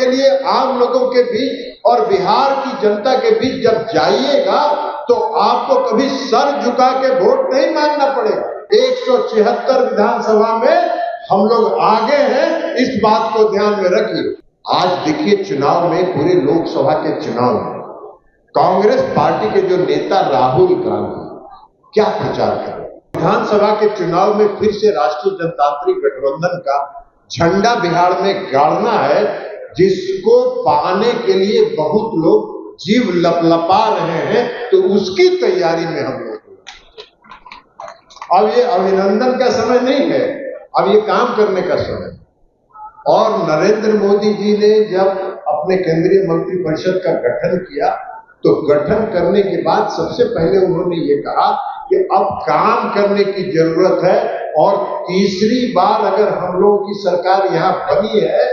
के लिए आम लोगों के बीच और बिहार की जनता के बीच जब जाइएगा तो आपको कभी सर झुका के वोट नहीं मांगना पड़ेगा। 176 विधानसभा में हम लोग आगे हैं, इस बात को ध्यान में रखिए। आज देखिए चुनाव में, पूरे लोकसभा के चुनाव में कांग्रेस पार्टी के जो नेता राहुल गांधी क्या प्रचार कर रहे हैं। विधानसभा के चुनाव में फिर से राष्ट्रीय जनतांत्रिक गठबंधन का झंडा बिहार में गाड़ना है, जिसको पाने के लिए बहुत लोग जीव लपलपा रहे हैं, तो उसकी तैयारी में हम लोग। अब ये अभिनंदन का समय नहीं है, अब ये काम करने का समय। और नरेंद्र मोदी जी ने जब अपने केंद्रीय मंत्रिपरिषद का गठन किया तो गठन करने के बाद सबसे पहले उन्होंने ये कहा कि अब काम करने की जरूरत है, और तीसरी बार अगर हम लोगों की सरकार यहाँ बनी है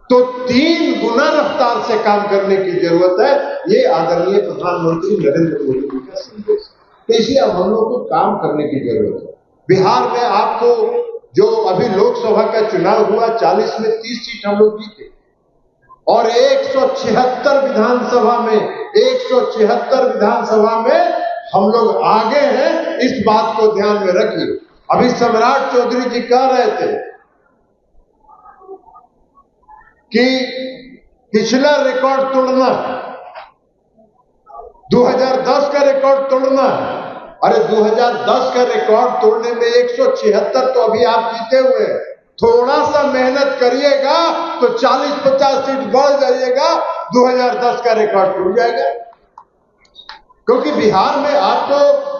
तो 3 गुना रफ्तार से काम करने की जरूरत है। ये आदरणीय प्रधानमंत्री नरेंद्र मोदी जी का संदेश है। तो इसलिए अब हम लोग को काम करने की जरूरत है। बिहार में आपको जो अभी लोकसभा का चुनाव हुआ, 40 में 30 सीट हम लोग जीते, और 176 विधानसभा में हम लोग आगे हैं, इस बात को ध्यान में रखिए। अभी सम्राट चौधरी जी कह रहे थे कि पिछला रिकॉर्ड तोड़ना है, 2010 का रिकॉर्ड तोड़ना है। अरे 2010 का रिकॉर्ड तोड़ने में 176 तो अभी आप जीते हुए हैं। थोड़ा सा मेहनत करिएगा तो 40-50 सीट बढ़ जाइएगा, 2010 का रिकॉर्ड टूट जाएगा। क्योंकि बिहार में आपको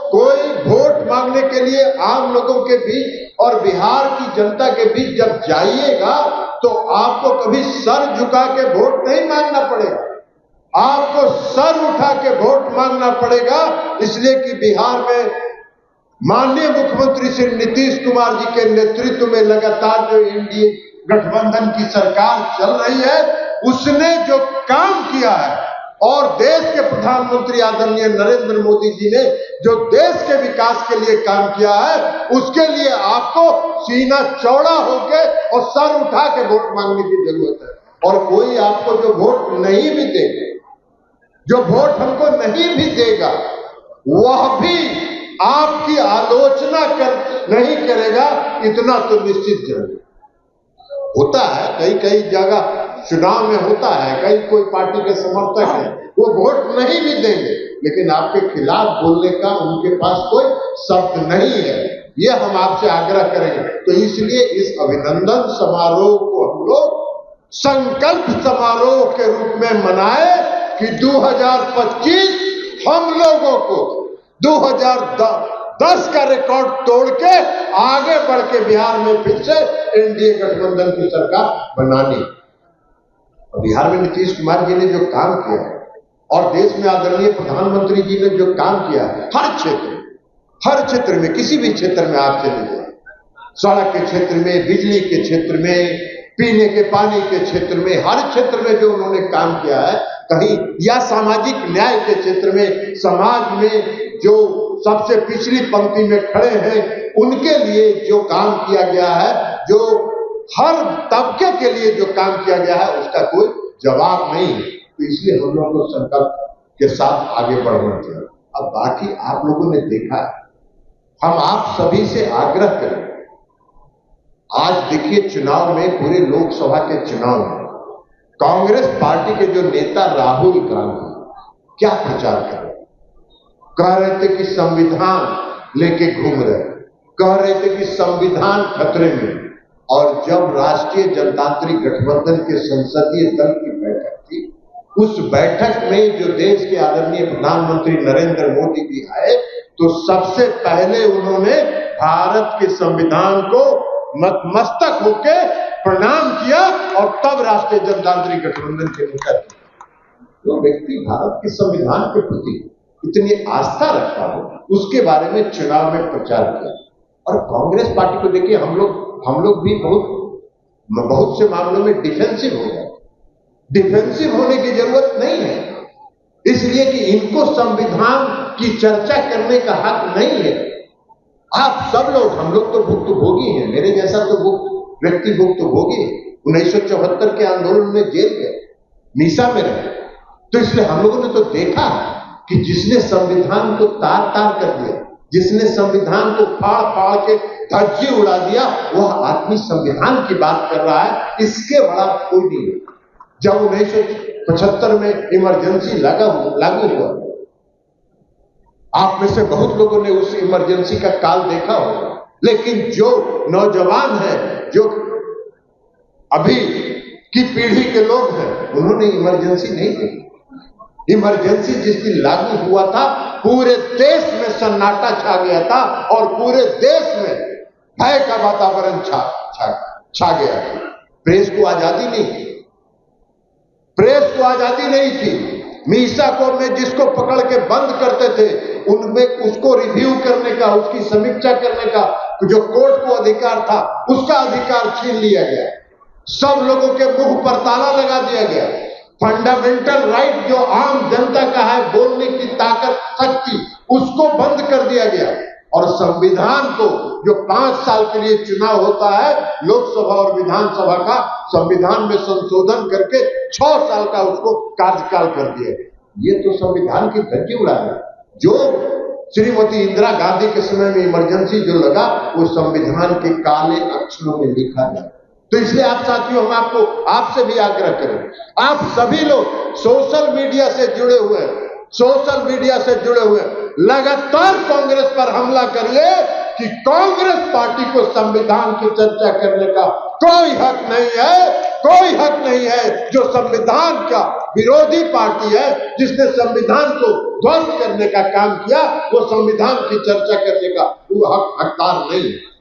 कोई वोट मांगने के लिए आम लोगों के बीच और बिहार की जनता के बीच जब जाइएगा तो आपको कभी सर झुका के वोट नहीं मांगना पड़ेगा, आपको सर उठा के वोट मांगना पड़ेगा। इसलिए कि बिहार में माननीय मुख्यमंत्री श्री नीतीश कुमार जी के नेतृत्व में लगातार जो एनडीए गठबंधन की सरकार चल रही है, उसने जो काम किया है, और देश के प्रधानमंत्री आदरणीय नरेंद्र मोदी जी ने जो देश के विकास के लिए काम किया है, उसके लिए आपको सीना चौड़ा होकर और सर उठा के वोट मांगने की जरूरत है। और कोई आपको जो वोट नहीं भी देगा, जो वोट हमको नहीं भी देगा, वह भी आपकी आलोचना नहीं करेगा, इतना तो निश्चित जरूर होता है। कई जगह चुनाव में होता है, कई कोई पार्टी के समर्थक हैं, वो वोट नहीं भी देंगे, लेकिन आपके खिलाफ बोलने का उनके पास कोई शब्द नहीं है। ये हम आपसे आग्रह करेंगे। तो इसलिए इस अभिनंदन समारोह को हम लोग संकल्प समारोह के रूप में मनाए कि 2025 हम लोगों को 2010 का रिकॉर्ड तोड़ के आगे बढ़ के बिहार में फिर से एनडीए गठबंधन की सरकार बनानी। बिहार में नीतीश कुमार जी ने जो काम किया है, और देश में आदरणीय प्रधानमंत्री जी ने जो काम किया है, हर क्षेत्र में, किसी भी क्षेत्र में आप चले जाए, सड़क के क्षेत्र में, बिजली के क्षेत्र में, पीने के पानी के क्षेत्र में, हर क्षेत्र में जो उन्होंने काम किया है, कहीं या सामाजिक न्याय के क्षेत्र में, समाज में जो सबसे पिछली पंक्ति में खड़े हैं उनके लिए जो काम किया गया है, जो हर तबके के लिए जो काम किया गया है, उसका कोई जवाब नहीं है। तो इसलिए हम लोगों को संकल्प के साथ आगे बढ़ना चाहिए। अब बाकी आप लोगों ने देखा है, हम आप सभी से आग्रह करें, आज देखिए चुनाव में, पूरे लोकसभा के चुनाव में कांग्रेस पार्टी के जो नेता राहुल गांधी क्या प्रचार कर रहे हैं। कह रहे थे कि संविधान लेके घूम रहे, कह रहे थे कि संविधान खतरे में। और जब राष्ट्रीय जनतांत्रिक गठबंधन के संसदीय दल की बैठक थी, उस बैठक में जो देश के आदरणीय प्रधानमंत्री नरेंद्र मोदी जी आए, तो सबसे पहले उन्होंने भारत के संविधान को नतमस्तक होके प्रणाम किया, और तब राष्ट्रीय जनतांत्रिक गठबंधन के नेता जो व्यक्ति भारत के संविधान के प्रति इतनी आस्था रखता हो, उसके बारे में चुनाव में प्रचार किया। और कांग्रेस पार्टी को देखिए, हम लोग भी बहुत से मामलों में डिफेंसिव हो गए। डिफेंसिव होने की जरूरत नहीं है, इसलिए कि इनको संविधान की चर्चा करने का हक नहीं है। आप सब लोग, हम लोग तो भुक्तभोगी हैं, मेरे जैसा तो व्यक्ति भुक्तभोगी है, 1974 के आंदोलन में जेल गए, मीसा में रहे। तो इसलिए हम लोगों ने तो देखा कि जिसने संविधान को तार तार कर दिया, जिसने संविधान को फाड़ फाड़ के धज्जी उड़ा दिया, वह आदमी संविधान की बात कर रहा है। इसके बड़ा कोई नहीं है। जब 1975 में इमरजेंसी लागू हुआ, आप में से बहुत लोगों ने उस इमरजेंसी का काल देखा होगा, लेकिन जो नौजवान हैं, जो अभी की पीढ़ी के लोग हैं, उन्होंने इमरजेंसी नहीं देखी। इमरजेंसी जिस दिन लागू हुआ था, पूरे देश में सन्नाटा छा गया था और पूरे देश में भय का वातावरण छा गया था। प्रेस को आजादी नहीं थी, प्रेस को आजादी नहीं थी। मीसा को में जिसको पकड़ के बंद करते थे, उनमें उसको रिव्यू करने का, उसकी समीक्षा करने का जो कोर्ट को अधिकार था, उसका अधिकार छीन लिया गया। सब लोगों के मुंह पर ताला लगा दिया गया। फंडामेंटल राइट जो आम जनता का है, बोलने की ताकत, शक्ति, उसको बंद कर दिया गया। और संविधान को, जो 5 साल के लिए चुनाव होता है लोकसभा और विधानसभा का, संविधान में संशोधन करके 6 साल का उसको कार्यकाल कर दिया। ये तो संविधान की धज्जी उड़ा है। जो श्रीमती इंदिरा गांधी के समय में इमरजेंसी जो लगा, वो संविधान के काले अक्षरों में लिखा गया। तो इसलिए आप साथियों, हम आपसे भी आग्रह करें, आप सभी लोग सोशल मीडिया से जुड़े हुए लगातार कांग्रेस पर हमला करिए कि कांग्रेस पार्टी को संविधान की चर्चा करने का कोई हक नहीं है। जो संविधान का विरोधी पार्टी है, जिसने संविधान को ध्वस्त करने का काम किया, वो संविधान की चर्चा करने का वो हकदार नहीं है।